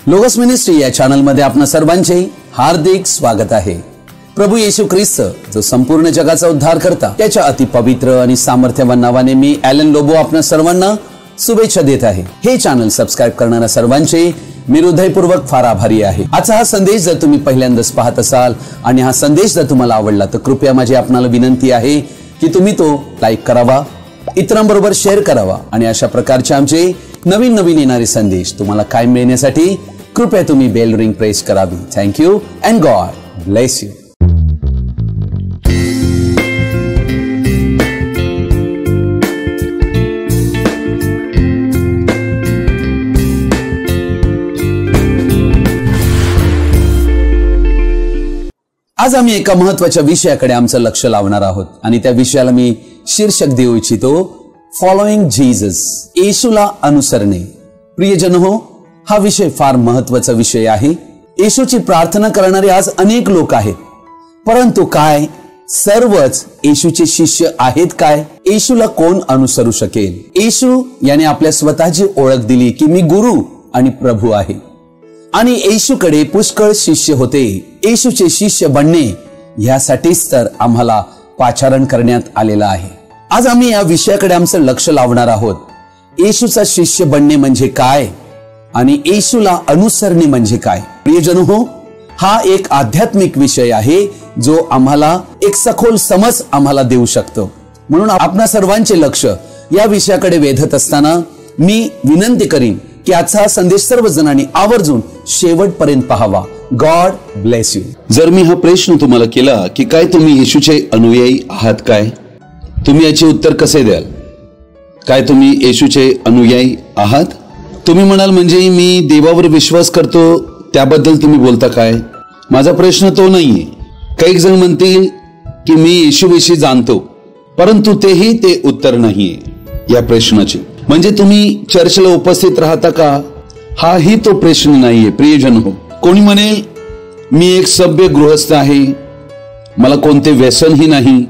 Logos ministry या channel मध्ये आपणा सर्वांचे हार्दिक स्वागत आहे। प्रभू येशू ख्रिस्त जो संपूर्ण जगाचा उद्धार करता त्याच्या अति पवित्र आणि सामर्थ्यवान नावाने मी ॲलन लोबो आपणा सर्वांना शुभेच्छा देत आहे। हे चॅनल सबस्क्राइब करणाऱ्या सर्वांचे मी हृदयपूर्वक फार आभारी आहे। आजचा हा संदेश जर तुम्ही पहिल्यांदाच पाहत असाल आणि हा संदेश जर तुम्हाला आवडला तर कृपया माझी आपणाला विनंती आहे की तुम्ही तो लाईक करावा, इतरांबरोबर शेअर करावा आणि अशा प्रकारचे आमचे नवीन येणारे संदेश तुम्हाला कायम मिळण्यासाठी कृपया तुम्ही बेल रिंग प्रेस करावी। Thank you and God bless you. आज आम्ही एका महत्त्वाच्या विषयाकडे आमचं लक्ष लावणार आहोत आणि त्या विषयाला मी शीर्षक देऊ इच्छितो, फॉलोइंग जीसस, येशूला अनुसरणे। प्रियजन हो, हा विषय फार महत्त्वाचा विषय आहे। येशूची प्रार्थना करणारे आज अनेक लोक आहेत, परंतु काय सर्वच येशूचे शिष्य आहेत काय? येशूला कोण अनुसरू शकेल? येशू याने आपल्या स्वतःची ओळख दिली की मी गुरु आणि प्रभू आहे आणि येशूकडे पुष्कळ शिष्य होते। येशूचे शिष्य बनणे यासाठीच तर आम्हाला पाचारण करण्यात आलेलं आहे। आज आम्ही या विषयाकडे आमचं लक्ष लावणार आहोत। येशूचा शिष्य बनणे म्हणजे काय आणि येशूला अनुसरणे म्हणजे काय? प्रियजन हो, हा एक आध्यात्मिक विषय आहे जो आम्हाला एक सखोल समज आम्हाला देऊ शकतो। म्हणून आपणा सर्वांचे लक्ष या विषयाकडे वेधत असताना मी विनंती करीन की आजचा हा संदेश सर्वजणांनी आवर्जून शेवटपर्यंत पाहावा। God bless you. जर मी हा प्रश्न तुम्हाला केला की काय तुम्ही येशूचे अनुयायी आहात काय, तुम्ही याचे उत्तर कसे द्याल? काय तुम्ही येशूचे अनुयायी आहात? तुम्ही म्हणाल म्हणजे मी देवावर विश्वास करतो त्याबद्दल तुम्ही बोलता काय? माझा प्रश्न तो नाहीये। काही जण म्हणतील की मी येशूविषयी जाणतो, परंतु तेही ते उत्तर नाहीये या प्रश्नाचे। म्हणजे तुम्ही चर्चला उपस्थित राहता का? हाही तो प्रश्न नाहीये। प्रियजन हो, कोणी म्हणेल मी एक सभ्य गृहस्थ आहे, मला कोणते व्यसनही नाही,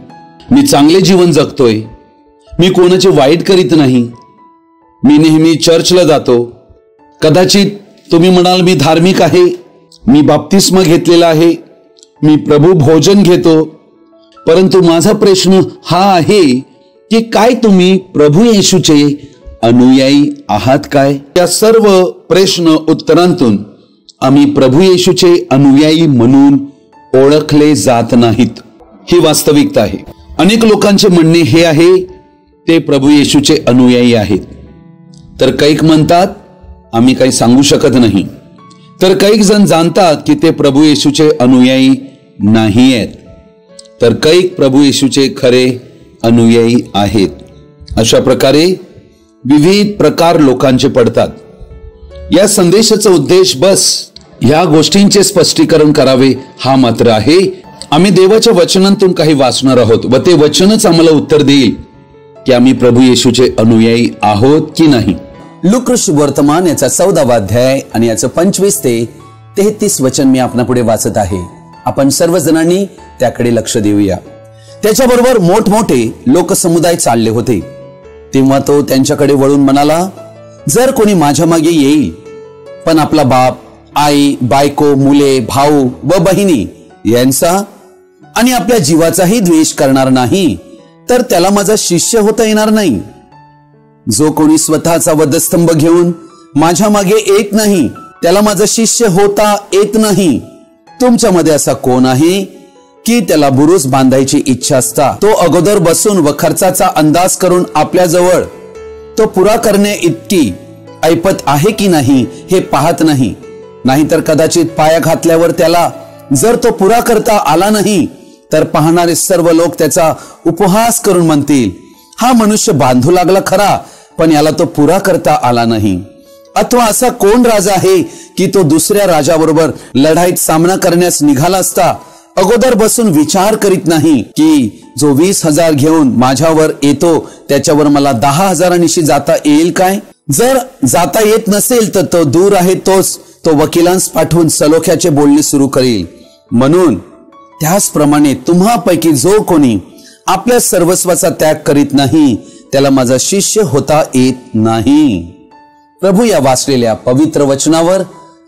मी चांगले जीवन जगतोय, मी कोणाचे वाईट करीत नाही, मी नेहमी चर्चला जातो। कदाचित तुम्ही म्हणाल मी धार्मिक आहे, मी बाप्तिस्मा घेतलेला आहे, मी प्रभू भोजन घेतो, परंतु माझा प्रश्न हा आहे की काय तुम्ही प्रभू येशूचे अनुयायी आहात काय? या सर्व प्रश्न उत्तरांतून आम्ही प्रभू येशूचे अनुयायी म्हणून ओळखले जात नाहीत, ही वास्तविकता आहे। अनेक लोकांचे म्हणणे हे आहे ते प्रभू येशूचे अनुयायी आहेत, तर कैक म्हणतात आम्ही काही सांगू शकत नाही, तर कैक जण जाणतात की ते प्रभू येशूचे अनुयायी नाही आहेत, तर कैक प्रभू येशूचे खरे अनुयायी आहेत। अशा प्रकारे विविध प्रकार लोकांचे पडतात। या संदेशाचा उद्देश बस या गोष्टींचे स्पष्टीकरण करावे हा मात्र आहे। आम्ही देवाच्या वचनांतून काही वाचणार आहोत व ते वचनच आम्हाला उत्तर देईल की आम्ही प्रभू येशूचे अनुयायी आहोत की नाही। लूका शुभवर्तमान याचा 14वा अध्याय आणि याचं 25 ते 33 वचन मी आपणापुढे वाचत आहे। आपण सर्वजणांनी त्याकडे लक्ष देऊया। त्याच्याबरोबर मोठमोठे लोकसमुदाय चालले होते। तेव्हा तो त्यांच्याकडे वळून म्हणाला, जर कोणी माझ्या मागे येईल पण आपला बाप, आई, बायको, मुले, भाऊ व बहिणी यांचा आणि आपल्या जीवाचाही द्वेष करणार नाही तर त्याला माझा शिष्य होता येणार नाही। जो कोणी स्वतःचा वधस्तंभ घेऊन माझ्या मागे येत नाही त्याला माझा शिष्य होता येत नाही। तुमच्यामध्ये असा कोण आहे की त्याला बुरुज बांधायची इच्छा असता तो अगोदर बसून व खर्चाचा अंदाज करून आपल्याजवळ तो पुरा करणे इतकी ऐपत आहे की नाही हे पाहत नाही? नाहीतर कदाचित पाया घातल्यावर त्याला जर तो पुरा करता आला नाही तर पाहणारे सर्व लोक त्याचा उपहास करून म्हणतील, हा मनुष्य बांधू लागला खरा, पण याला तो पुरा करता आला नाही। अथवा असा कोण राजा आहे की तो दुसऱ्या राजाबरोबर लढाईत सामना करण्यास निघाला असता अगोदर बसून विचार करीत नाही की जो 20,000 घेऊन माझ्यावर येतो त्याच्यावर मला 10,000 जाता येईल काय? जर जाता येत नसेल तर तो दूर आहे तोच तो वकिलांस पाठवून सलोख्याचे बोलणे सुरू करेल। म्हणून त्याचप्रमाणे तुम्हापैकी जो कोणी आपल्या सर्वस्वाचा त्याग करीत नाही त्याला माझा शिष्य होता येत नाही। प्रभू या वाचलेल्या पवित्र वचनावर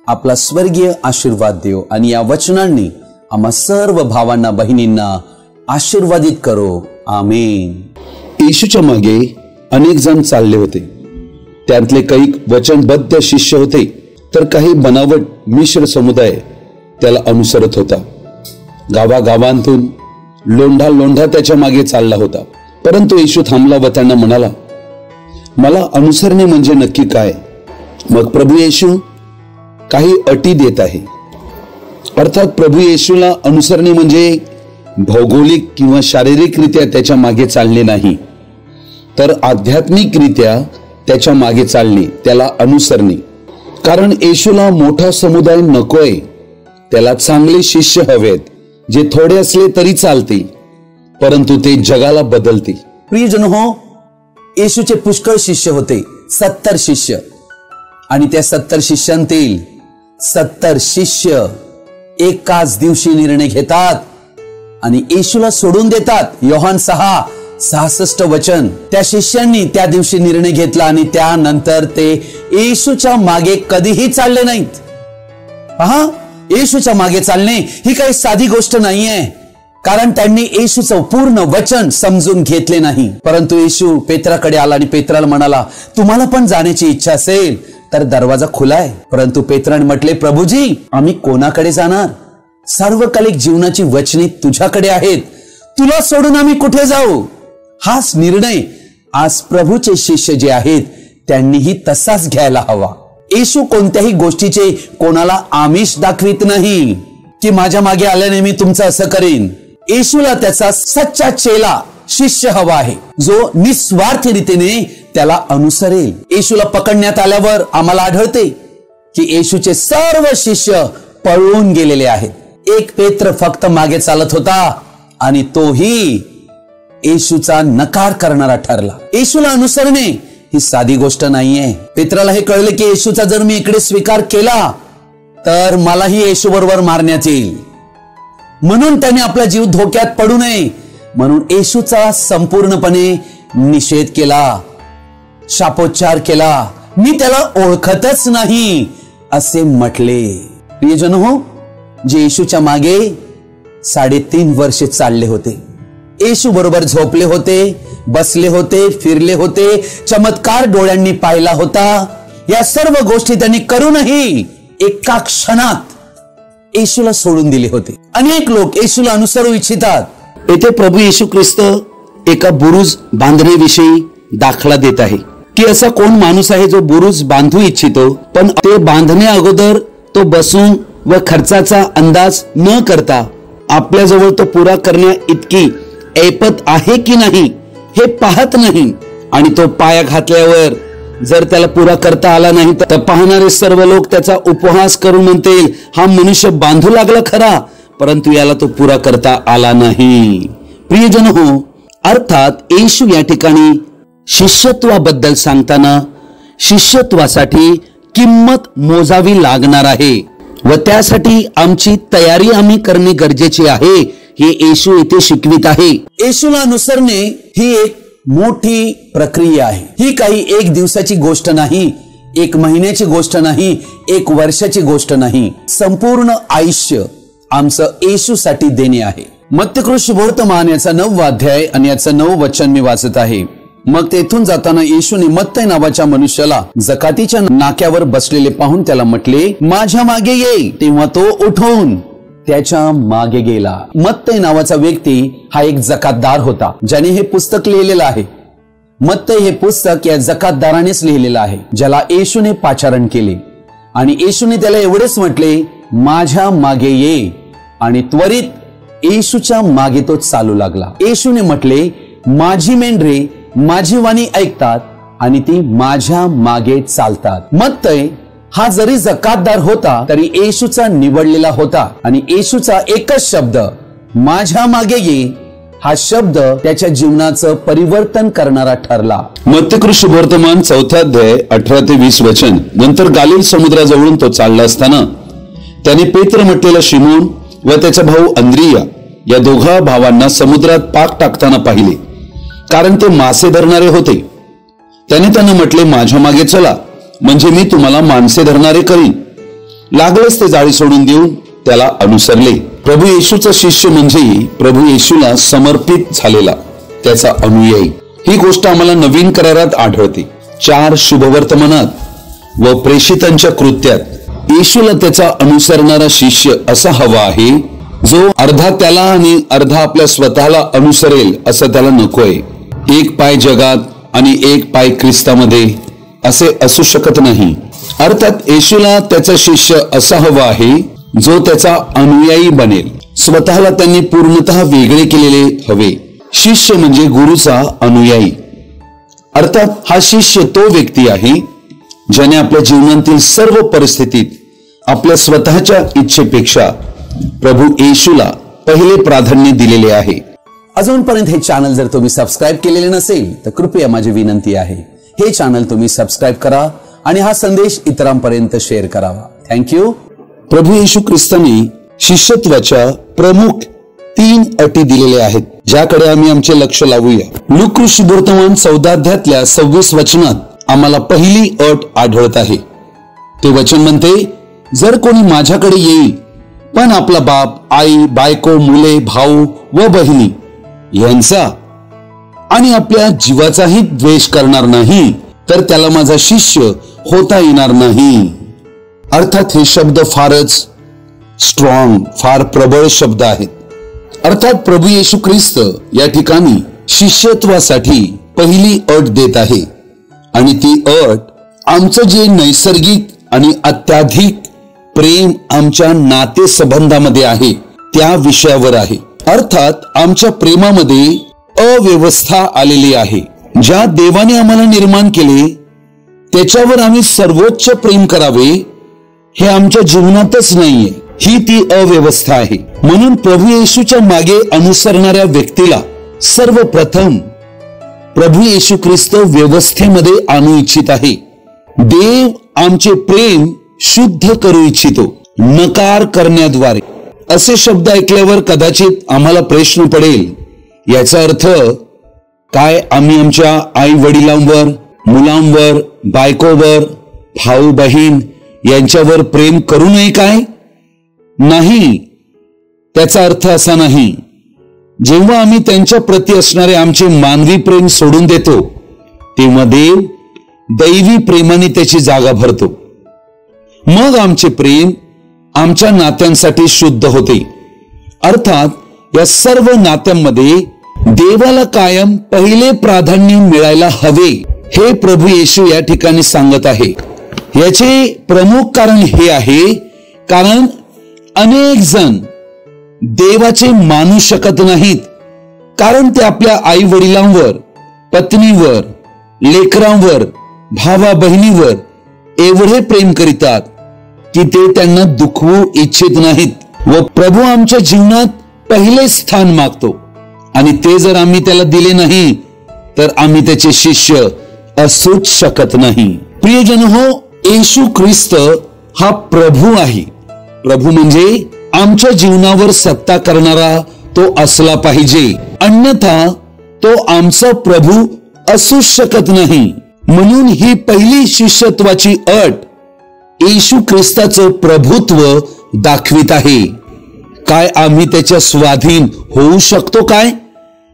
आपला स्वर्गीय आशीर्वाद देव आणि या वचनांनी आम्हा सर्व भावांना बहिणींना आशीर्वादित करो. आमेन. येशूच्या मागे अनेक जण चालले होते. त्यातले काही वचनबद्ध शिष्य होते, तर काही बनावट मिश्र समुदाय त्याला अनुसरत होता. गावागावांतून लोंढा लोंढा त्याच्या मागे चालला होता. परंतु येशू थांबला व त्यांना म्हणाला, मला अनुसरणे म्हणजे नक्की काय? मग प्रभू येशू काही अटी देत आहे. अर्थात प्रभू येशूला अनुसरणे म्हणजे भौगोलिक किंवा शारीरिकरित्या त्याच्या मागे चालणे नाही, तर आध्यात्मिकरित्या त्याच्या मागे चालणे, त्याला अनुसरणे. कारण येशूला मोठा समुदाय नकोय, त्याला चांगले शिष्य हवेत, जे थोडे असले तरी चालते, परंतु ते जगाला बदलते. प्रियजन हो, येशूचे पुष्कळ शिष्य होते, 70 शिष्य. आणि त्या 70 शिष्यांतील 70 शिष्य एकाच दिवशी निर्णय घेतात आणि येशूला सोडून देतात. योहान 6:66 वचन. त्या शिष्यांनी त्या दिवशी निर्णय घेतला आणि त्यानंतर ते येशूच्या मागे कधीही चालले नाहीत. पहा, येशूच्या मागे चालणे ही काही साधी गोष्ट नाहीये, कारण त्यांनी येशूचं पूर्ण वचन समजून घेतले नाही. परंतु येशू पेत्राकडे आला आणि पेत्राला म्हणाला, तुम्हाला पण जाण्याची इच्छा असेल तर दरवाजा खुलाय. परंतु पेत्राने म्हटले, प्रभूजी, आम्ही कोणाकडे जाणार? सार्वकालिक जीवनाची वचने तुझ्याकडे आहेत, तुला सोडून आम्ही कुठे जाऊ? हाच निर्णय आज प्रभूचे शिष्य जे आहेत त्यांनीही तसाच घ्यायला हवा. येशू कोणत्याही गोष्टीचे कोणाला आमिष दाखवित नाही की माझ्या मागे आल्याने मी तुमचं असं करीन. येशूला त्याचा सच्चा चेला, शिष्य हवा आहे, जो निस्वार्थ रीतीने त्याला अनुसरेल. येशूला पकडण्यात आल्यावर आम्हाला आढळते की येशूचे सर्व शिष्य पळून गेलेले आहेत. एक पेत्र फक्त मागे चालत होता आणि तोही येशूचा नकार करणारा ठरला. येशूला अनुसरणे ही साधी गोष्ट नाहीये. पेत्राला हे कळले की येशूचा जर मी इकडे स्वीकार केला तर मलाही येशू बरोबर मारण्यात येईल, म्हणून त्याने आपला जीव धोक्यात पडू नये म्हणून येशूचा संपूर्णपणे निषेध केला, शापोच्चार केला. मी त्याला ओळखतच नाही असे म्हटले. प्रियजन हो, जे येशूच्या मागे 3.5 वर्षे चालले होते, येशू बरोबर झोपले होते, बसले होते, फिरले होते, चमत्कार डोळ्यांनी पाहिला होता, या सर्व गोष्टी त्यांनी करूनही एका क्षणात येशूला सोडून दिले होते. अनेक लोक येशूला अनुसरू इच्छितात. येथे प्रभू येशू ख्रिस्त एका बुरुज बांधण्याविषयी दाखला देत आहे की असा कोण माणूस आहे जो बुरुज बांधू इच्छितो, पण ते बांधण्या अगोदर तो बसून व खर्चाचा अंदाज न करता आपल्याजवळ तो पुरा करण्या इतकी ऐपत आहे की नाही हे पाहत नाही, आणि तो पाया घातल्यावर जर त्याला पुरा करता आला नाही तर पाहणारे सर्व लोक त्याचा उपहास करून म्हणतील, हा मनुष्य बांधू लागला खरा, परंतु याला तो पुरा करता आला नाही. प्रियजन हो, अर्थात येशू या ठिकाणी शिष्यत्वाबद्दल सांगताना शिष्यत्वासाठी किंमत मोजावी लागणार आहे व त्यासाठी आमची तयारी आम्ही करणे गरजेचे आहे हे येशू येथे शिकवित आहे. येशूला अनुसरणे ही एक मोठी प्रक्रिया आहे. ही काही एक दिवसाची गोष्ट नाही, 1 महिन्याची गोष्ट नाही, 1 वर्षाची गोष्ट नाही. संपूर्ण आयुष्य आमचं येशूसाठी देणे आहे. मत्तय शुभवर्तमान याचा 9वा अध्याय आणि याचं 9 वचन मी वाचत आहे. मग तेथून जाताना येशूने मत्तय नावाच्या मनुष्याला जकातीच्या नाक्यावर बसलेले पाहून त्याला म्हटले, माझ्या मागे ये. तेव्हा तो उठून त्याच्या मागे गेला. मत्तय नावाचा व्यक्ती हा एक जकातदार होता, ज्याने हे पुस्तक लिहिलेलं आहे. मत्तय हे पुस्तक या जकातदारानेच लिहिलेलं आहे, ज्याला येशूने पाचारण केले. आणि येशूने त्याला एवढेच म्हटले, माझ्या मागे ये. आणि त्वरित येशूच्या मागे तो चालू लागला. येशूने म्हटले, माझी मेंढरे माझी वाणी ऐकतात आणि ती माझ्या मागे चालतात. मत्तय हा जरी जकातदार होता तरी येशूचा निवडलेला होता, आणि येशूचा एकच शब्द माझ्या मागे ये हा शब्द त्याच्या जीवनाचं परिवर्तन करणारा ठरला. मत्तय शुभवर्तमान 4 अध्याय 18 ते 20 वचन. नंतर गालिल समुद्राजवळून तो चालला असताना त्याने पेत्र म्हटलेला शिमोन व त्याचा भाऊ अंद्रिया या दोघा भावांना समुद्रात पाक टाकताना पाहिले, कारण ते मासे धरणारे होते. त्याने त्यांना म्हटले, माझ्या मागे चला, म्हणजे मी तुम्हाला माणसे धरणारे करीन. लागलंच ते जाळी सोडून देऊन त्याला अनुसरले. प्रभू येशूचा शिष्य म्हणजे प्रभू येशूला समर्पित झालेला त्याचा अनुयायी. ही गोष्ट आम्हाला नवीन करारात आढळते. 4 शुभवर्तमानात व प्रेषितांच्या कृत्यात येशूला त्याचा अनुसरणारा शिष्य असा हवा आहे, जो अर्धा त्याला आणि अर्धा आपल्या स्वतःला अनुसरेल असं त्याला नकोय. एक पाय जगात आणि एक पाय ख्रिस्तामध्ये असे असू शकत नाही. अर्थात येशूला त्याचा शिष्य असा हवा आहे, जो त्याचा अनुयायी बनेल. स्वतःला त्यांनी पूर्णतः वेगळे केलेले हवे. शिष्य म्हणजे गुरुचा अनुयायी. अर्थात हा शिष्य तो व्यक्ती आहे ज्याने आपल्या जीवनातील सर्व परिस्थितीत आपल्या स्वतःच्या इच्छेपेक्षा प्रभू येशूला पहिले प्राधान्य दिलेले आहे. अजूनपर्यंत हे चॅनल जर तुम्ही सबस्क्राईब केलेले नसेल तर कृपया माझी विनंती आहे, हे चॅनल तुम्ही सबस्क्राईब करा आणि हा संदेश इतरांपर्यंत शेअर करावा. थँक्यू. प्रभू येशू ख्रिस्ताने शिष्यत्वाच्या प्रमुख 3 अटी दिलेल्या आहेत, ज्याकडे आम्ही आमचे लक्ष लावूया. लूका शुभवर्तमान 14 अध्यायातल्या 26 वचनात आम्हाला पहिली अट आढळत आहे. ते वचन म्हणते, जर कोणी माझ्याकडे येईल पण आपला बाप, आई, बायको, मुले, भाऊ व बहिणी यांचा आणि आपल्या जीवाचाही द्वेष करणार नाही, तर त्याला माझा शिष्य होता येणार नाही. अर्थात हे शब्द फारच स्ट्रॉंग, फार प्रबळ शब्द आहेत. अर्थात प्रभू येशू ख्रिस्त या ठिकाणी शिष्यत्वासाठी पहिली अट देत आहे आणि ती अट आमचं जे नैसर्गिक आणि अत्याधिक प्रेम आमच्या नातेसंबंधामध्ये आहे त्या विषयावर आहे. अर्थात आमच्या प्रेमामध्ये अव्यवस्था आलेली आहे. ज्या देवाने आम्हाला निर्माण केले त्याच्यावर आम्ही सर्वोच्च प्रेम करावे हे आमच्या जीवनातच नाहीये. ही ती अव्यवस्था आहे. म्हणून प्रभू येशूच्या मागे अनुसरणाऱ्या व्यक्तीला सर्वप्रथम प्रभू येशू ख्रिस्त व्यवस्थेमध्ये आणू इच्छित आहे. देव आमचे प्रेम शुद्ध करू इच्छितो, नकार करण्याद्वारे. असे शब्द ऐकल्यावर कदाचित आम्हाला प्रश्न पडेल, याचा अर्थ काय आम्ही आमच्या आई वडिलांवर, मुलांवर, बायकोवर, भाऊ बहीण यांच्यावर प्रेम करू नये काय? नाही, त्याचा अर्थ असा नाही. जेव्हा आम्ही त्यांच्या प्रती असणारे आमचे मानवी प्रेम सोडून देतो तेव्हा देव दैवी प्रेमाने त्याची जागा भरतो. मग आमचे प्रेम आमच्या नात्यांसाठी शुद्ध होते. अर्थात या सर्व नात्यांमध्ये देवाला कायम पहिले प्राधान्य मिळायला हवे हे प्रभू येशू या ठिकाणी सांगत आहे. याचे प्रमुख कारण हे आहे, कारण अनेक जण देवाचे मानू शकत नाहीत, कारण ते आपल्या आई वडिलांवर, पत्नीवर, लेकरांवर, भावा बहिणीवर एवढे प्रेम करीतात की ते त्यांना दुखवू इच्छित नाहीत. व प्रभू आमच्या जीवनात पहिले स्थान मागतो आणि ते जर आम्ही त्याला दिले नाही तर आम्ही त्याचे शिष्य असूच शकत नाही. प्रियजन हो, येशू ख्रिस्त हा प्रभू आहे. प्रभू म्हणजे आमच्या जीवनावर सत्ता करणारा तो असला पाहिजे, अन्यथा तो आमचा प्रभू असू शकत नाही. म्हणून ही पहिली शिष्यत्वाची अट येशू ख्रिस्ताचं प्रभुत्व दाखवित आहे. काय आम्ही त्याच्या स्वाधीन होऊ शकतो काय?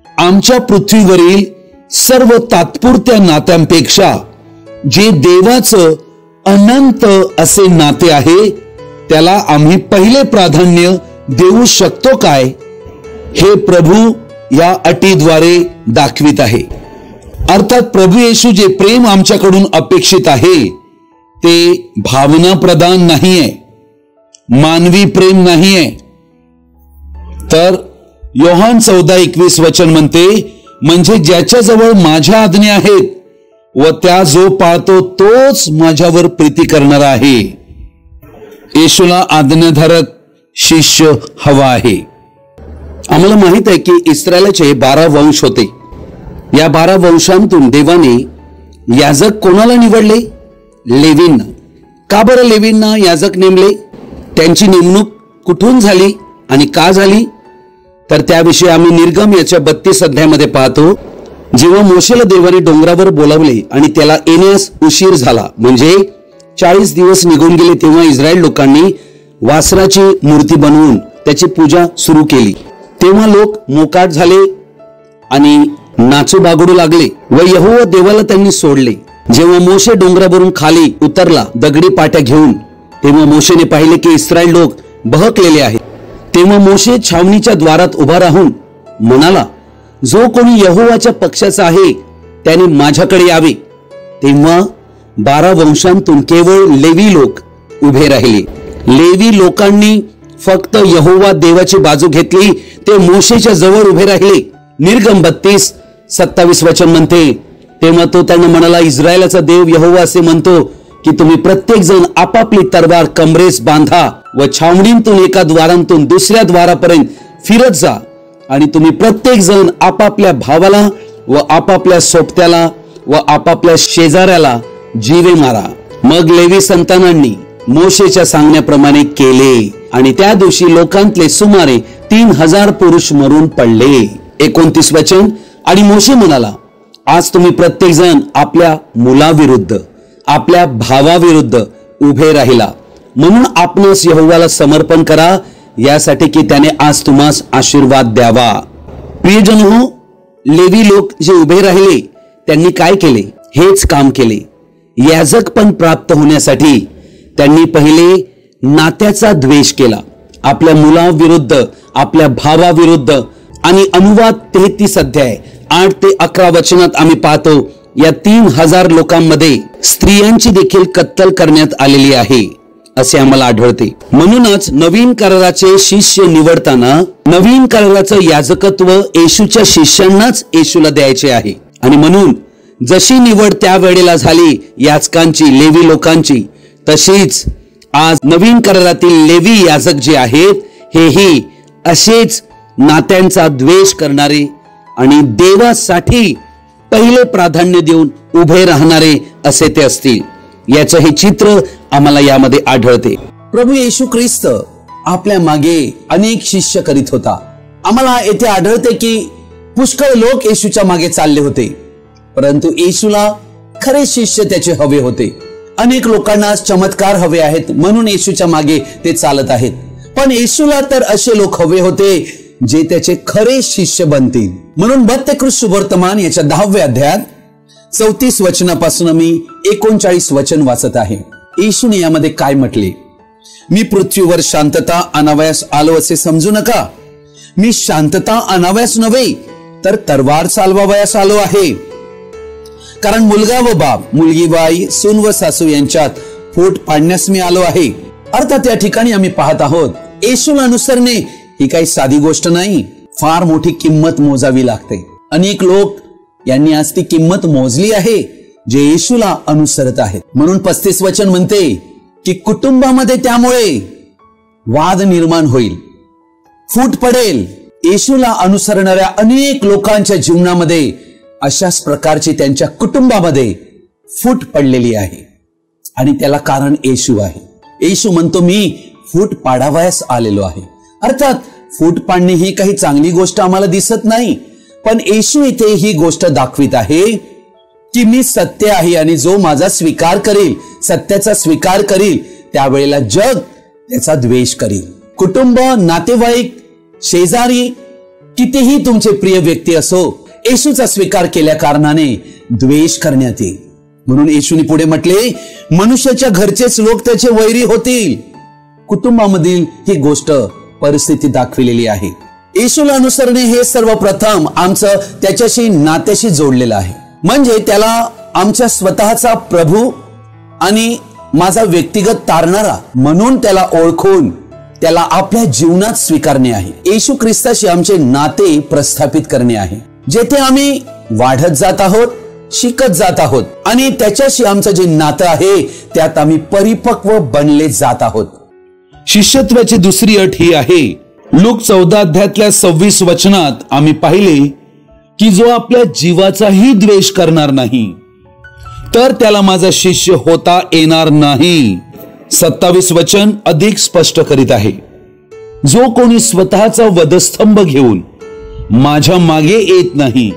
आमच्या पृथ्वीवरील सर्व तात्पुरत्या नात्यांपेक्षा जे देवाचं अनंत असे नाते आहे त्याला आम्ही पहिले प्राधान्य देऊ शकतो काय? हे प्रभू या अटीद्वारे दाखवित आहे. अर्थात प्रभू येशू जे प्रेम आमच्याकडून अपेक्षित आहे ते भावना प्रधान नाहीये, मानवी प्रेम नाहीये. तर योहान 14:21 वचन म्हणते, म्हणजे ज्याच्याजवळ माझ्या आज्ञा आहेत व त्या जो पाळतो तोच माझ्यावर प्रीती करणारा आहे. येशूला आज्ञाधारक शिष्य हवा आहे. आम्हाला माहित आहे की इस्रायलाचे 12 वंश होते. या 12 वंशांतून देवाने याजक कोणाला निवडले? लेवींना. का बरं लेवींना याजक नेमले? त्यांची नेमणूक कुठून झाली आणि का झाली? तर त्याविषयी आम्ही निर्गम याच्या 32 अध्यायामध्ये पाहतो. जेव्हा मोशेला देवाने डोंगरावर बोलावले आणि त्याला येण्यास उशीर झाला, म्हणजे 40 दिवस निघून गेले तेव्हा इस्रायल लोकांनी वासराची मूर्ती बनवून त्याची पूजा सुरू केली. तेव्हा लोक मोकाट झाले आणि नाचू बागडू लागले व यहोवा देवाला त्यांनी सोडले. जेव्हा मोशे डोंगरावरून खाली उतरला दगडी पाट्या घेऊन, तेव्हा मोशेने पाहिले की इस्रायल लोक बहकलेले आहेत. तेव्हा मोशे छावणीच्या द्वारात उभा राहून म्हणाला, जो कोणी यहोवाच्या पक्षाचा आहे त्याने माझ्याकडे यावे. तेव्हा 12 वंशांतून केवळ लेवी लोक उभे राहिले. लेवी लोकांनी फक्त यहोवा देवाची बाजू घेतली, ते मोशेच्या जवळ उभे राहिले. निर्गम 32:27 वचन म्हणते, तेव्हा तो त्यांना म्हणाला, इस्रायलाचा देव यहोवा असे म्हणतो की तुम्ही प्रत्येक जण आपापली तलवार कमरेस बांधा व छावणीतून एका द्वारांतून दुसऱ्या द्वारापर्यंत फिरत जा आणि तुम्ही प्रत्येक जण आपापल्या भावाला व आपापल्या सोबत्याला व आपापल्या शेजाऱ्याला जीवे मारा. मग लेवी संतानांनी मोशेच्या सांगण्याप्रमाणे केले आणि त्या दिवशी लोकांतले सुमारे 3000 पुरुष मरून पडले. 29 वचन, आणि मोशे म्हणाला, आज तुम्ही प्रत्येक जण आपल्या मुलाविरुद्ध आपल्या भावाविरुद्ध उभे राहिला, म्हणून आपणास यहोवाला समर्पण करा, यासाठी की त्याने आज तुम्हास आशीर्वाद द्यावा. प्रियजन हो, लेवी लोक जे उभे राहिले त्यांनी काय केले? हेच काम केले. याजक पण प्राप्त होण्यासाठी त्यांनी पहिले नात्याचा द्वेष केला. आपल्या मुलाविरुद्ध आपल्या भावाविरुद्ध. आणि अनुवाद 33 अध्याय 8 ते 11 वचनात आम्ही पाहतो, या 3000 लोकांमध्ये स्त्रियांची देखील कत्तल करण्यात आलेली आहे असे आम्हाला आढळते. म्हणूनच नवीन कराराचे शिष्य निवडताना नवीन कराराचं याजकत्व येशूच्या शिष्यांनाच येशूला द्यायचे आहे. आणि म्हणून जशी निवड त्या वेळेला झाली याजकांची, लेवी लोकांची, तशीच आज नवीन करारातील लेवी याजक जे आहेत हेही असेच नात्यांचा द्वेष करणारे आणि देवासाठी पहिले प्राधान्य देऊन उभे राहणारे असे ते असतील. याचं हे चित्र आम्हाला यामध्ये आढळते. प्रभू येशू ख्रिस्त आपल्या मागे अनेक शिष्य करीत होता. आम्हाला येथे आढळते की पुष्कळ लोक येशूच्या मागे चालले होते, परंतु येशूला खरे शिष्य त्याचे हवे होते. अनेक लोकांना चमत्कार हवे आहेत म्हणून येशूच्या मागे ते चालत आहेत, पण येशूला तर असे लोक हवे होते जे त्याचे खरे शिष्य बनतील. म्हणून बत्तेकृत सुवर्तमान याच्या 10व्या अध्यायात 34 वचनापासून मी 39 वचन वाचत आहे. येशूने यामध्ये काय म्हटले? मी पृथ्वीवर शांतता आणावयास आलो असे समजू नका. मी शांतता आणावयास नव्हे तर तलवार चालवावयास आलो आहे. कारण मुलगा व बाप, मुलगी व आई, सून व सासू यांच्यात फूट पाडण्यास मी आलो आहे. अर्थात या ठिकाणी आम्ही पाहत आहोत येशूला अनुसरणे ही काही साधी गोष्ट नाही, फार मोठी किंमत मोजावी लागते. अनेक लोक यांनी आज ती किंमत मोजली आहे जे येशूला अनुसरत आहेत. म्हणून 35 वचन म्हणते की कुटुंबामध्ये त्यामुळे वाद निर्माण होईल, फूट पडेल. येशूला अनुसरणाऱ्या अनेक लोकांच्या जीवनामध्ये अशाच प्रकारची त्यांच्या कुटुंबामध्ये फूट पडलेली आहे आणि त्याला कारण येशू आहे. येशू म्हणतो, मी फूट पाडावयास आलेलो आहे. अर्थात फूट पाडणे ही काही चांगली गोष्ट आम्हाला दिसत नाही, पण येशू इथे ही गोष्ट दाखवित आहे की मी सत्य आहे आणि जो माझा स्वीकार करेल, सत्याचा स्वीकार करेल, त्यावेळेला जग त्याचा द्वेष करेल. कुटुंब, नातेवाईक, शेजारी, कितीही तुमचे प्रिय व्यक्ती असो, येशूचा स्वीकार केल्या कारणाने द्वेष करण्यात येईल. म्हणून येशूने पुढे म्हटले, मनुष्याच्या घरचेच लोक त्याचे वैरी होतील. कुटुंबामधील ही गोष्ट परिस्थिती दाखविलेली आहे. येशूला अनुसरणे हे सर्वप्रथम आमचं त्याच्याशी नात्याशी जोडलेलं आहे. म्हणजे त्याला आमच्या स्वतःचा प्रभू आणि माझा व्यक्तिगत तारणारा म्हणून त्याला ओळखून त्याला आपल्या जीवनात स्वीकारणे आहे. येशू ख्रिस्ताशी आमचे नाते प्रस्थापित करणे आहे, जेथे आम्ही वाढत जात आहोत, शिकत जात आहोत आणि त्याच्याशी आमचं जे नातं आहे त्यात आम्ही परिपक्व बनले जात आहोत. शिष्यत्वाची दुसरी अट ही आहे. लूक 14 अध्यायातल्या 26 वचनात आम्ही पाहिले की जो आपल्या जीवाचाही द्वेष करणार नाही तर त्याला माझा शिष्य होता येणार नाही. 27 वचन अधिक स्पष्ट करीत आहे, जो कोणी स्वतःचा वधस्तंभ घेऊन माझ्या मागे येत नाही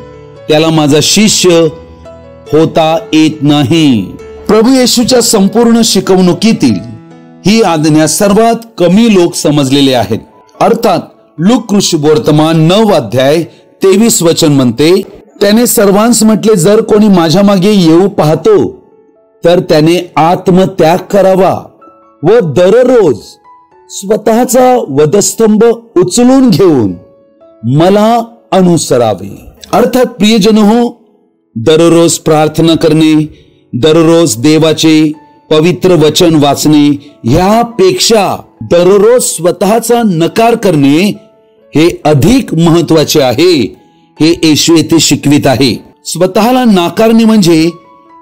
त्याला माझा शिष्य होता येत नाही. प्रभू येशूच्या संपूर्ण शिकवणुकीतील ही आज्ञा सर्वात कमी लोक समजलेले आहेत. अर्थात लूक वर्तमान 9 अध्याय 23 वचन म्हणते, त्याने सर्वांस म्हटले, जर कोणी माझ्या मागे येऊ पाहतो तर त्याने आत्मत्याग करावा व दररोज स्वतःचा वधस्तंभ उचलून घेऊन मला अनुसरावे. अर्थात प्रियजन हो, दररोज प्रार्थना करणे, दररोज देवाचे पवित्र वचन वाचणे ह्यापेक्षा दररोज स्वतःचा नकार करणे हे अधिक महत्वाचे आहे. हे येशू येथे शिकवित आहे. स्वतःला नाकारणे म्हणजे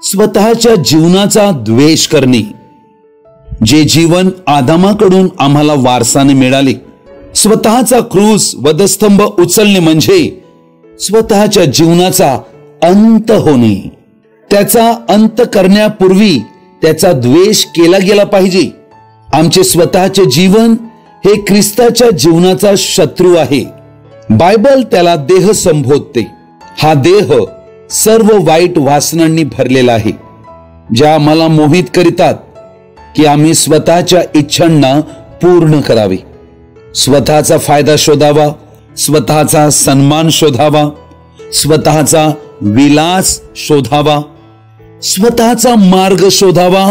स्वतःच्या जीवनाचा द्वेष करणे, जे जीवन आदामाकडून आम्हाला वारसाने मिळाले. स्वतःचा क्रूस वधस्तंभ उचलणे म्हणजे स्वतःच्या जीवनाचा अंत होणे. त्याचा अंत करण्यापूर्वी त्याचा द्वेष केला गेला पाहिजे. आमचे स्वतःचे जीवन हे ख्रिस्ताच्या जीवनाचा शत्रू आहे. बायबल त्याला देह संबोधते. हा देह सर्व वाईट वासनांनी भरलेला आहे, ज्या आम्हाला मोहित करीतात की आम्ही स्वतःच्या इच्छांना पूर्ण करावे, स्वतःचा फायदा शोधावा, स्वतःचा सन्मान शोधावा, स्वतःचा विलास शोधावा, स्वतःचा मार्ग शोधावा,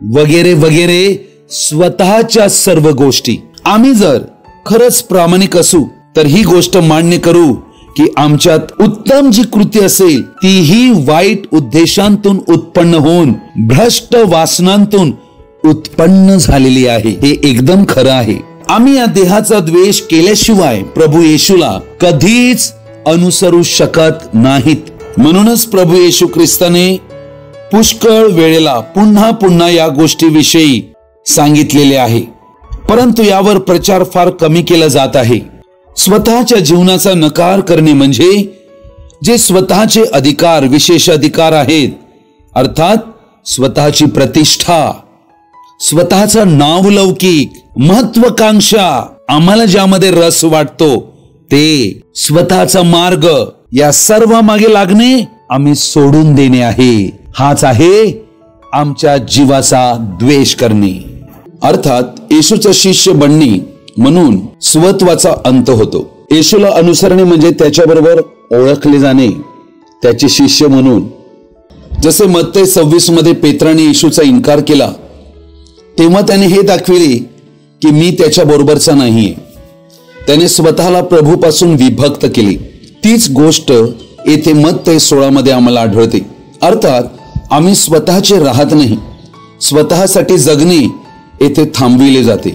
वगैरे वगैरे, स्वतःच्या सर्व गोष्टी. आम्ही जर खरंच प्रामाणिक असू तर ही गोष्ट मान्य करू की आमच्यात उत्तम जी कृती असेल तीही वाईट उद्देशांतून उत्पन्न होऊन भ्रष्ट वासनांतून उत्पन्न झालेली आहे. हे एकदम खरं आहे. आम्ही या देहाचा द्वेष केल्याशिवाय प्रभू येशूला कधीच अनुसरू शकत नाहीत. म्हणूनच प्रभू येशू ख्रिस्ताने पुष्कळ वेळेला पुन्हा पुन्हा या गोष्टीविषयी सांगितलेले आहे, परंतु यावर प्रचार फार कमी केला जात आहे. स्वतःच्या जीवनाचा नकार करणे म्हणजे जे स्वतःचे अधिकार, विशेष अधिकार आहेत, अर्थात स्वतःची प्रतिष्ठा, स्वतःचा नावलौकिक, महत्वाकांक्षा, आम्हाला ज्यामध्ये रस वाटतो ते, स्वतःचा मार्ग, या सर्व मागे लागणे आम्ही सोडून देणे आहे. हाच आहे आमच्या जीवाचा द्वेष करणे. अर्थात येशूचा शिष्य बनणे म्हणून स्वत्वाचा अंत होतो. येशूला अनुसरणे म्हणजे त्याच्याबरोबर ओळखले जाणे, त्याचे शिष्य म्हणून. जसे मत्तई 26 मध्ये पेत्राने येशूचा इन्कार केला तेव्हा त्याने हे दाखविले की मी त्याच्या बरोबरचा नाहीये. त्याने स्वतःला प्रभूपासून विभक्त केली. तीच गोष्ट येथे मत्तई 16 मध्ये आम्हाला आढळते. अर्थात आम्ही स्वतःचे राहत नाही, स्वतःसाठी जगणे येथे थांबविले जाते.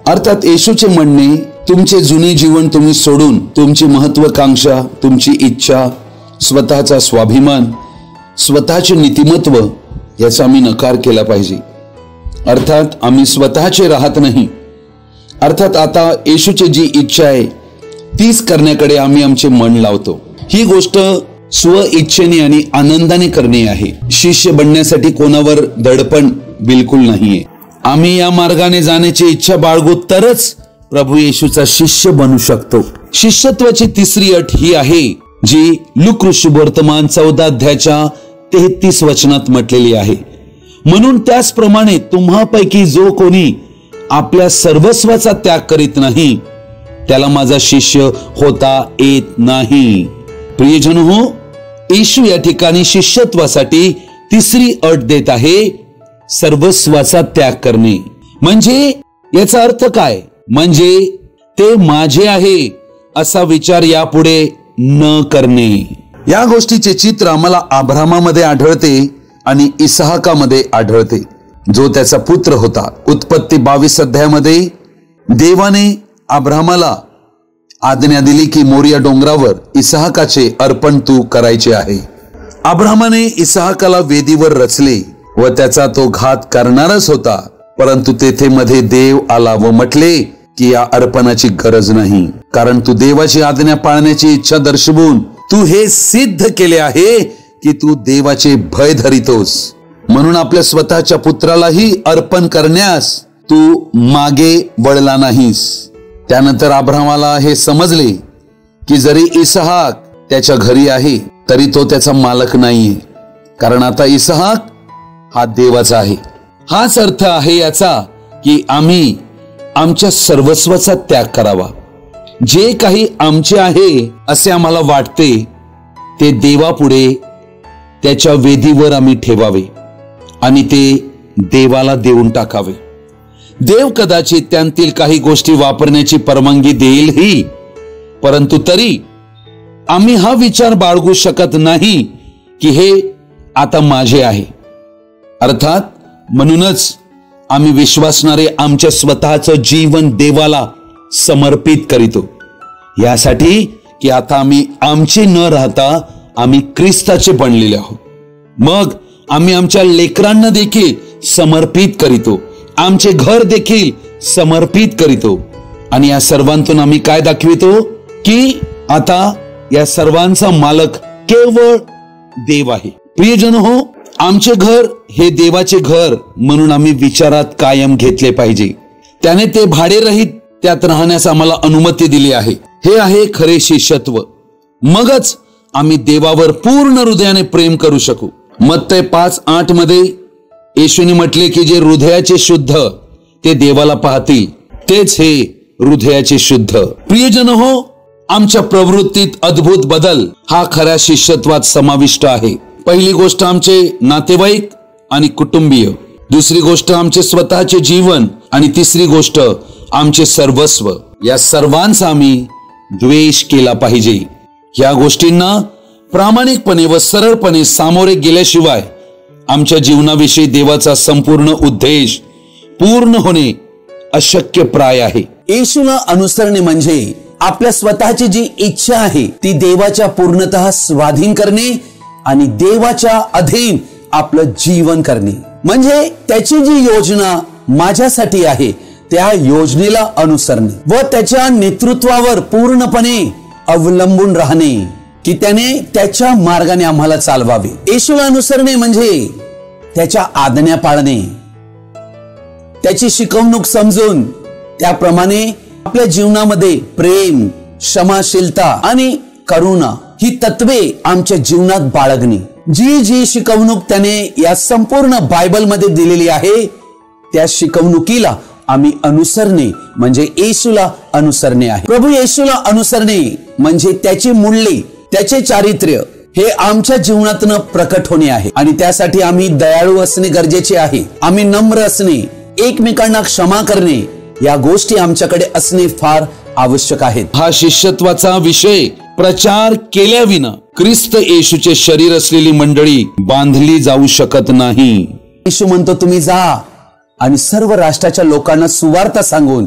अर्थात येशूचे म्हणणे, तुमचे जुने जीवन तुम्ही सोडून तुमची महत्वाकांक्षा, तुमची इच्छा, स्वतःचा स्वाभिमान, स्वतःचे नीतिमत्व याचा आम्ही नकार केला पाहिजे. अर्थात आम्ही स्वतःचे राहत नाही. अर्थात आता येशूची जी इच्छा आहे तीच करण्याकडे आम्ही आमचे मन लावतो. ही गोष्ट स्व इच्छेने आणि आनंदाने करणे आहे. शिष्य बनण्यासाठी कोणावर दडपण बिलकुल नाहीये. आम्ही या मार्गाने जाण्याची इच्छा बाळगू तरच प्रभू येशूचा शिष्य बनू शकतो. शिष्यत्वाची तिसरी अट ही आहे जी लूक वर्तमान 14 अध्यायाच्या 33 वचनात म्हटलेली आहे. म्हणून त्याचप्रमाणे तुम्हापैकी जो कोणी आपल्या सर्वस्वाचा त्याग करीत नाही त्याला माझा शिष्य होता येत नाही. प्रियजन हो, येशू या ठिकाणी शिष्यत्वासाठी तिसरी अट देत आहे, सर्वस्वाचा त्याग करणे. म्हणजे याचा अर्थ काय? म्हणजे ते माझे आहे असा विचार यापुढे न करणे. या गोष्टीचे चित्र आम्हाला अब्राहामामध्ये आढळते आणि इसहाकामध्ये आढळते, जो त्याचा पुत्र होता. उत्पत्ती 22 अध्यायामध्ये देवाने अब्राहामाला आज्ञा दिली की मोरिया डोंगरावर इसहाकाचे अर्पण तू करायचे आहे. अब्राहामाने इसहाकाला वेदीवर रचले व त्याचा तो घात करणारच होता, परंतु तेथे मध्ये देव आला व म्हटले की या अर्पणाची गरज नाही, कारण तू देवाची आज्ञा पाळण्याची इच्छा दर्शवून तू हे सिद्ध केले आहे की तू देवाचे भय धरितोस. म्हणून आपल्या स्वतःच्या पुत्रालाही अर्पण करण्यास तू मागे वळला नाहीस. त्यानंतर अब्राहामाला हे समजले की जरी इसहाक त्याच्या घरी आहे तरी तो त्याचा मालक नाहीये, कारण आता इसहाक हा देवाचा आहे. हाच अर्थ आहे याचा की आम्ही आमच्या सर्वस्वाचा त्याग करावा. जे काही आमचे आहे असे आम्हाला वाटते ते देवापुढे त्याच्या वेदीवर आम्ही ठेवावे आणि ते देवाला देऊन टाकावे. देव कदाचित त्यांतील काही गोष्टी वापरण्याची परवानगी देईलही, परंतु तरी आम्ही हा विचार बाळगू शकत नाही की हे आता माझे आहे. अर्थात म्हणूनच आम्ही विश्वासणारे आमच्या स्वतःचं जीवन देवाला समर्पित करीतो, यासाठी की आता आम्ही आमचे न राहता आम्ही ख्रिस्ताचे बनलेले आहोत. मग आम्ही आमच्या लेकरांना देखील समर्पित करीतो, आमचे घर देखील समर्पित करीतो. आणि या सर्वांतून आम्ही काय दाखवितो की आता या सर्वांचा मालक केवळ देव आहे. प्रियजन हो, आमचे घर हे देवाचे घर म्हणून आम्ही विचारात कायम घेतले पाहिजे. त्याने ते भाडेरहित त्यात राहण्यास आम्हाला अनुमती दिली आहे. हे आहे खरे शिष्यत्व. मगच आम्ही देवावर पूर्ण हृदयाने प्रेम करू शकू. मत्तय 5:8 मध्ये येशूने म्हटले की जे हृदयाचे शुद्ध ते देवाला पाहतील, तेच हे हृदयाचे शुद्ध. प्रियजन हो, आमच्या प्रवृत्तीत अद्भुत बदल हा खऱ्या शिष्यत्वात समाविष्ट आहे. पहिली गोष्ट आमचे नातेवाईक आणि कुटुंबीय, दुसरी गोष्ट आमचे स्वतःचे जीवन आणि तिसरी गोष्ट आमचे सर्वस्व. या सर्वांचा आम्ही द्वेष केला पाहिजे. या गोष्टींना प्रामाणिकपणे व सरळपणे सामोरे गेल्याशिवाय आमच्या जीवनाविषयी देवाचा संपूर्ण उद्देश पूर्ण होणे अशक्य प्राय आहे. येशूला अनुसरणे म्हणजे आपल्या स्वतःची जी इच्छा आहे ती देवाच्या पूर्णतः स्वाधीन करणे आणि देवाच्या अधीन आपलं जीवन करणे. म्हणजे त्याची जी योजना माझ्यासाठी आहे त्या योजनेला अनुसरणे व त्याच्या नेतृत्वावर पूर्णपणे अवलंबून राहणे की त्याने त्याच्या मार्गाने आम्हाला चालवावे. येशूला अनुसरणे म्हणजे त्याच्या आज्ञा पाळणे, त्याची शिकवणूक समजून त्याप्रमाणे आपल्या जीवनामध्ये प्रेम, क्षमाशीलता आणि करुणा ही तत्वे आमच्या जीवनात बाळगणे. जी जी शिकवणूक त्याने या संपूर्ण बायबलमध्ये दिलेली आहे त्या शिकवणुकीला आम्ही अनुसरणे म्हणजे येशूला अनुसरणे आहे. प्रभू येशूला अनुसरणे म्हणजे त्याची मूल्ये, त्याचे चारित्र्य हे आमच्या जीवनातून प्रकट होणे आहे. आणि त्यासाठी आम्ही दयाळू असणे गरजेचे आहे. आम्ही नम्र असणे, एकमेकांना क्षमा करणे या गोष्टी आमच्याकडे असणे फार आवश्यक आहेत. हा शिष्यत्वाचा विषय प्रचार केल्याविना ख्रिस्त येशूचे शरीर असलेली मंडळी बांधली जाऊ शकत नाही. येशू म्हणतो तुम्ही जा आणि सर्व राष्ट्राच्या लोकांना सुवार्ता सांगून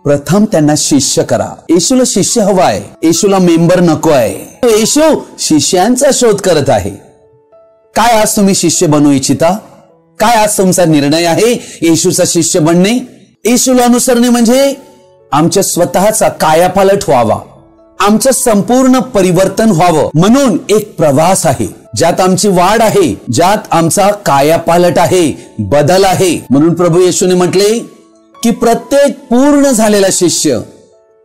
प्रथम त्यांना शिष्य करा. येशूला शिष्य हवाय, येशूला मेंबर नको आहे. येशू शिष्यांचा शोध करत आहे. काय आज तुम्ही शिष्य बनू इच्छिता? काय आज तुमचा निर्णय आहे येशूचा शिष्य बनणे? येशूला अनुसरणे म्हणजे आमच्या स्वतःचा कायापालट व्हावा, आमचं संपूर्ण परिवर्तन व्हावं म्हणून एक प्रवास आहे ज्यात आमची वाढ आहे, ज्यात आमचा कायापालट आहे, बदल आहे. म्हणून प्रभू येशूने म्हटले की प्रत्येक पूर्ण झालेला शिष्य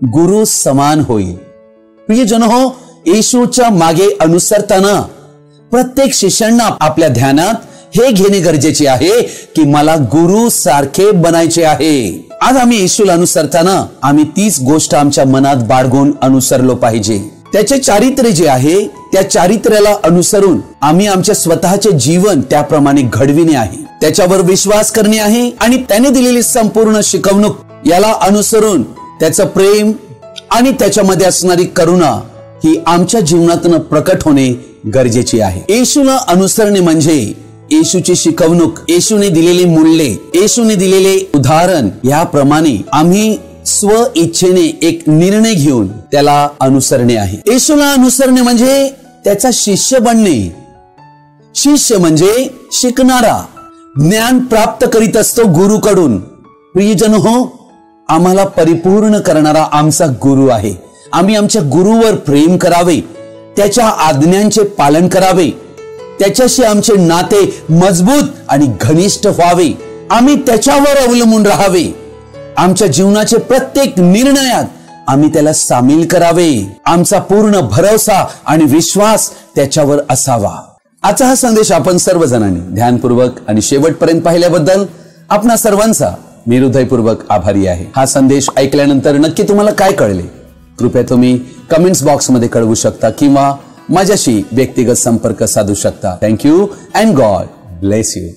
गुरु समान होईल. प्रियजन हो, येशूच्या मागे अनुसरताना प्रत्येक शिष्यांना आपल्या ध्यानात हे घेणे गरजेचे आहे की मला गुरु सारखे बनायचे आहे. आज आम्ही येशूला अनुसरताना आम्ही तीच गोष्ट आमच्या मनात बाळगून अनुसरलो पाहिजे. त्याचे चारित्र्य जे आहे त्या चारित्र्याला अनुसरून आम्ही आमच्या स्वतःचे जीवन त्याप्रमाणे घडविणे आहे, त्याच्यावर विश्वास करणे आहे आणि त्याने दिलेली संपूर्ण शिकवणूक याला अनुसरून त्याचं प्रेम आणि त्याच्यामध्ये असणारी करुणा ही आमच्या जीवनातून प्रकट होणे गरजेची आहे. येशूला अनुसरणे म्हणजे येशूची शिकवणूक, येशूने दिलेली मूल्ये, येशूने दिलेले उदाहरण याप्रमाणे आम्ही स्व इच्छेने एक निर्णय घेऊन त्याला अनुसरणे आहे. येशूला अनुसरणे म्हणजे त्याचा शिष्य बनणे. शिष्य म्हणजे शिकणारा, ज्ञान प्राप्त करीत असतो गुरुकडून. प्रियजन हो, आम्हाला परिपूर्ण करणारा आमचा गुरु आहे. आम्ही आमच्या गुरुवर प्रेम करावे, त्याच्या आज्ञांचे पालन करावे, त्याच्याशी आमचे नाते मजबूत आणि घनिष्ठ व्हावे. आम्ही त्याच्यावर अवलंबून राहावे. आमच्या जीवनाचे प्रत्येक निर्णयात आम्ही त्याला सामील करावे. आमचा पूर्ण भरोसा आणि विश्वास त्याच्यावर असावा. आजचा हा संदेश आपण सर्वजणांनी ध्यानपूर्वक आणि शेवटपर्यंत पाहिल्याबद्दल आपणा सर्वांचा मी हृदयपूर्वक आभारी आहे. हा संदेश ऐकल्यानंतर नक्की तुम्हाला काय कळले कृपया तुम्ही कमेंट्स बॉक्समध्ये कळवू शकता किंवा माझ्याशी व्यक्तिगत संपर्क साधू शकता. Thank you and God bless you.